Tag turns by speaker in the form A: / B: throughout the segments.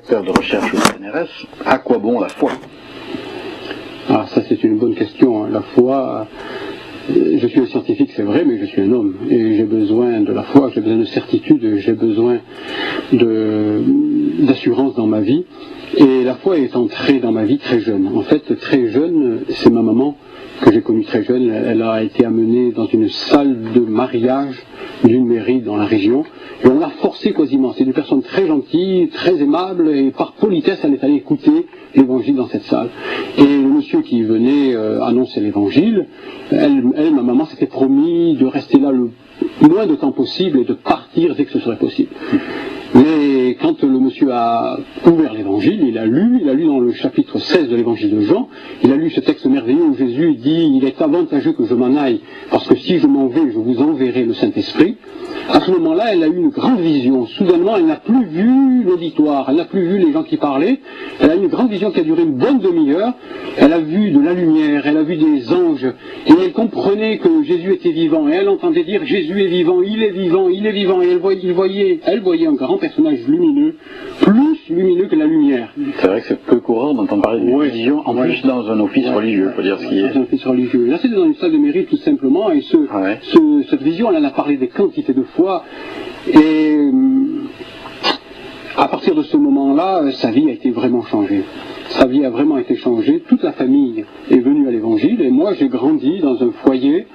A: directeur de recherche au CNRS, à quoi bon la foi?
B: Ah, ça c'est une bonne question. La foi, je suis un scientifique, c'est vrai, mais je suis un homme. Et j'ai besoin de la foi, j'ai besoin de certitude, j'ai besoin d'assurance dans ma vie. Et la foi est entrée dans ma vie très jeune. En fait, très jeune, c'est ma maman que j'ai connue très jeune. Elle a été amenée dans une salle de mariage d'une mairie dans la région. Et on l'a forcée quasiment. C'est une personne très gentille, très aimable, et par politesse, elle est allée écouter l'évangile dans cette salle. Et le monsieur qui venait annoncer l'évangile, ma maman s'était promis de rester là le moins de temps possible et de partir dès que ce serait possible. Mais quand le monsieur a ouvert l'évangile, il a lu dans le chapitre 16 de l'évangile de Jean, il a lu ce texte merveilleux où Jésus dit « Il est avantageux que je m'en aille, parce que si je m'en vais, je vous enverrai le Saint-Esprit ». À ce moment-là, elle a eu une grande vision. Soudainement, elle n'a plus vu l'auditoire, elle n'a plus vu les gens qui parlaient. Elle a eu une grande vision qui a duré une bonne demi-heure. Elle a vu de la lumière, elle a vu des anges, et elle comprenait que Jésus était vivant. Et elle entendait dire « Jésus est vivant, il est vivant, il est vivant ». Et elle voyait un grand personnage lumineux, plus lumineux que la lumière.
A: C'est vrai que c'est peu courant d'entendre parler d'une vision, en plus dans un office religieux, faut dire ce qui est.
B: Dans un office religieux. Là, c'était dans une salle de mairie, tout simplement, et cette vision, elle en a parlé des quantités de fois, et à partir de ce moment-là, sa vie a été vraiment changée. Sa vie a vraiment été changée, toute la famille est venue à l'évangile, et moi j'ai grandi dans un foyer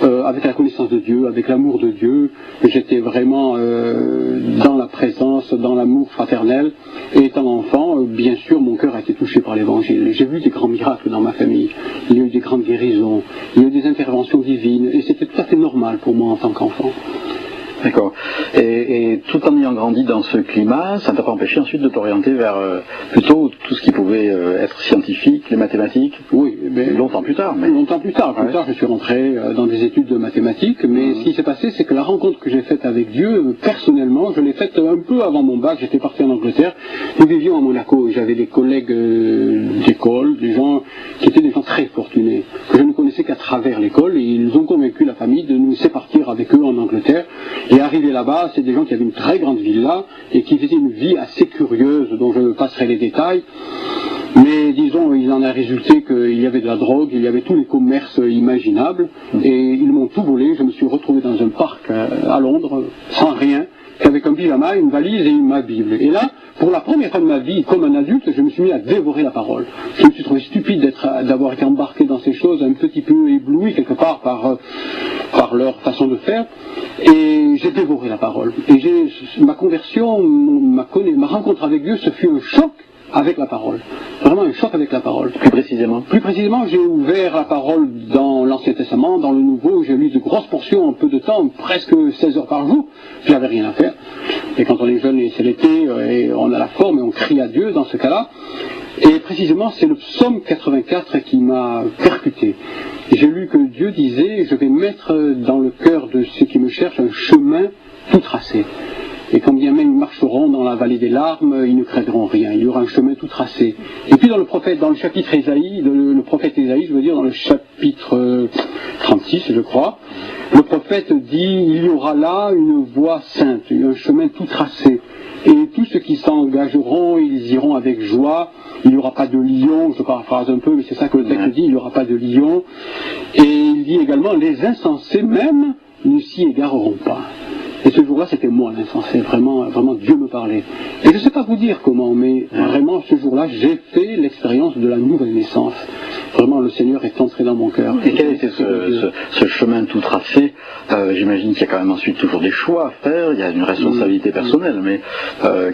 B: avec la connaissance de Dieu, avec l'amour de Dieu. J'étais vraiment dans la présence, dans l'amour fraternel, et étant enfant, bien sûr, mon cœur a été touché par l'évangile. J'ai vu des grands miracles dans ma famille, il y a eu des grandes guérisons, il y a eu des interventions divines, et c'était tout à fait normal pour moi en tant qu'enfant.
A: D'accord. Et tout en ayant grandi dans ce climat, ça ne t'a pas empêché ensuite de t'orienter vers plutôt tout ce qui pouvait être scientifique, les mathématiques?
B: Oui, mais
A: longtemps plus tard.
B: Longtemps plus tard. Plus tard, je suis rentré dans des études de mathématiques, mais ce qui s'est passé, c'est que la rencontre que j'ai faite avec Dieu, personnellement, je l'ai faite un peu avant mon bac. J'étais parti en Angleterre. Nous vivions à Monaco. J'avais des collègues d'école, des gens qui étaient des gens très fortunés, que je ne connaissais qu'à travers l'école, et ils ont convaincu la famille de nous laisser partir avec eux en Angleterre. Et arrivé là-bas, c'est des gens qui avaient une très grande villa et qui faisaient une vie assez curieuse, dont je passerai les détails. Mais disons, il en a résulté qu'il y avait de la drogue, il y avait tous les commerces imaginables, et ils m'ont tout volé. Je me suis retrouvé dans un parc à Londres, sans rien, qu'avec un pyjama, une valise et ma Bible. Et là, pour la première fois de ma vie, comme un adulte, je me suis mis à dévorer la parole. Je me suis trouvé stupide d'avoir été embarqué dans ces choses, un petit peu ébloui quelque part par leur façon de faire. Et j'ai dévoré la parole. Et ma conversion, ma rencontre avec Dieu, ce fut un choc avec la parole. Vraiment un choc avec la parole.
A: Plus précisément?
B: Plus précisément, j'ai ouvert la parole dans l'Ancien Testament, dans le Nouveau, j'ai lu de grosses portions en peu de temps, presque 16 heures par jour. J'avais rien à faire. Et quand on est jeune, et c'est l'été, et on a la forme, et on crie à Dieu dans ce cas-là. Et précisément, c'est le psaume 84 qui m'a percuté. J'ai lu que Dieu disait « Je vais mettre dans le cœur de ceux qui me cherchent un chemin tout tracé. Et quand bien même ils marcheront dans la vallée des larmes, ils ne craindront rien. Il y aura un chemin tout tracé. » Et puis dans le chapitre Ésaïe, le prophète Ésaïe, je veux dire dans le chapitre 36, je crois, le prophète dit « Il y aura là une voie sainte, un chemin tout tracé. Et tous ceux qui s'engageront, ils iront avec joie. Il n'y aura pas de lion, je paraphrase un peu, mais c'est ça que le texte dit, il n'y aura pas de lion. Et il dit également, les insensés même ne s'y égareront pas. » Et ce jour-là, c'était moi l'insensé, vraiment, vraiment Dieu me parlait. Et je ne sais pas vous dire comment, mais vraiment ce jour-là, j'ai fait l'expérience de la nouvelle naissance. Vraiment, le Seigneur est entré dans mon cœur.
A: Et quel était ce chemin tout tracé? J'imagine qu'il y a quand même ensuite toujours des choix à faire, il y a une responsabilité personnelle, mais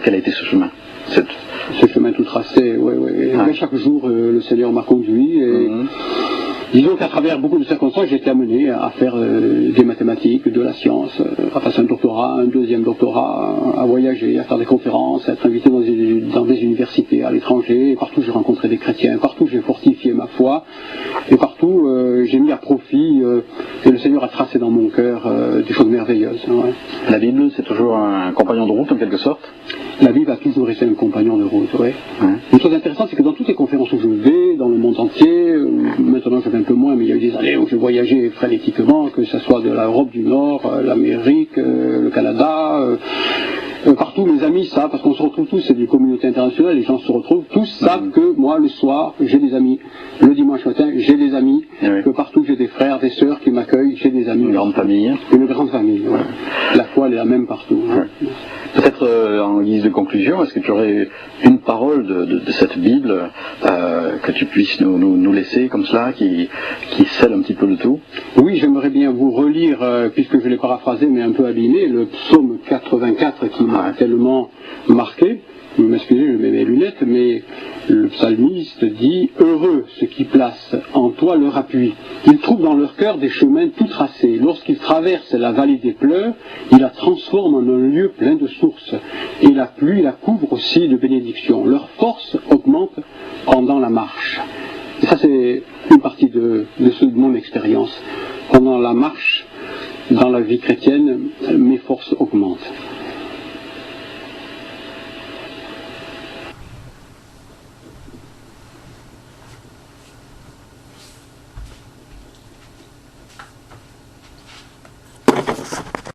A: quel a été ce chemin?
B: Ce chemin tout tracé, oui. Chaque jour, le Seigneur m'a conduit. Et disons qu'à travers beaucoup de circonstances, j'ai été amené à faire des mathématiques, de la science, à passer un doctorat, un deuxième doctorat, à voyager, à faire des conférences, à être invité dans des universités à l'étranger. Et partout, j'ai rencontré des chrétiens. Partout, j'ai fortifié ma foi. Et partout, j'ai mis à profit, et le Seigneur a tracé dans mon cœur des choses merveilleuses. Ouais.
A: La Bible, c'est toujours un compagnon de route, en quelque sorte?
B: La Bible a toujours été un compagnon de route, oui. Une chose intéressante, c'est que dans toutes les conférences où je vais, dans le monde entier, maintenant je vais un peu moins, mais il y a eu des années où je voyageais frénétiquement, que ce soit de l'Europe du Nord, l'Amérique, le Canada, Partout, mes amis savent, parce qu'on se retrouve tous, c'est une communauté internationale, les gens se retrouvent, tous savent que moi, le soir, j'ai des amis. Le dimanche matin, j'ai des amis.
A: Oui.
B: Que partout, j'ai des frères, des sœurs qui m'accueillent, j'ai des amis.
A: Une grande famille.
B: Une grande famille, ouais. La foi, elle est la même partout. Hein.
A: Ouais. Peut-être en guise de conclusion, est-ce que tu aurais une parole de cette Bible que tu puisses nous laisser comme cela, qui scelle un petit peu le tout?
B: Oui, j'aimerais bien vous relire, puisque je l'ai paraphrasé mais un peu abîmé, le psaume 84 qui m'a tellement marqué. Vous m'excusez, je mets mes lunettes, mais le psalmiste dit « Heureux ceux qui placent en toi leur appui. Ils trouvent dans leur cœur des chemins tout tracés. Lorsqu'ils traversent la vallée des pleurs, ils la transforment en un lieu plein de sources. Et la pluie la couvre aussi de bénédictions. Leur force augmente pendant la marche. » Et ça, c'est une partie de mon expérience. Pendant la marche, dans la vie chrétienne, mes forces augmentent.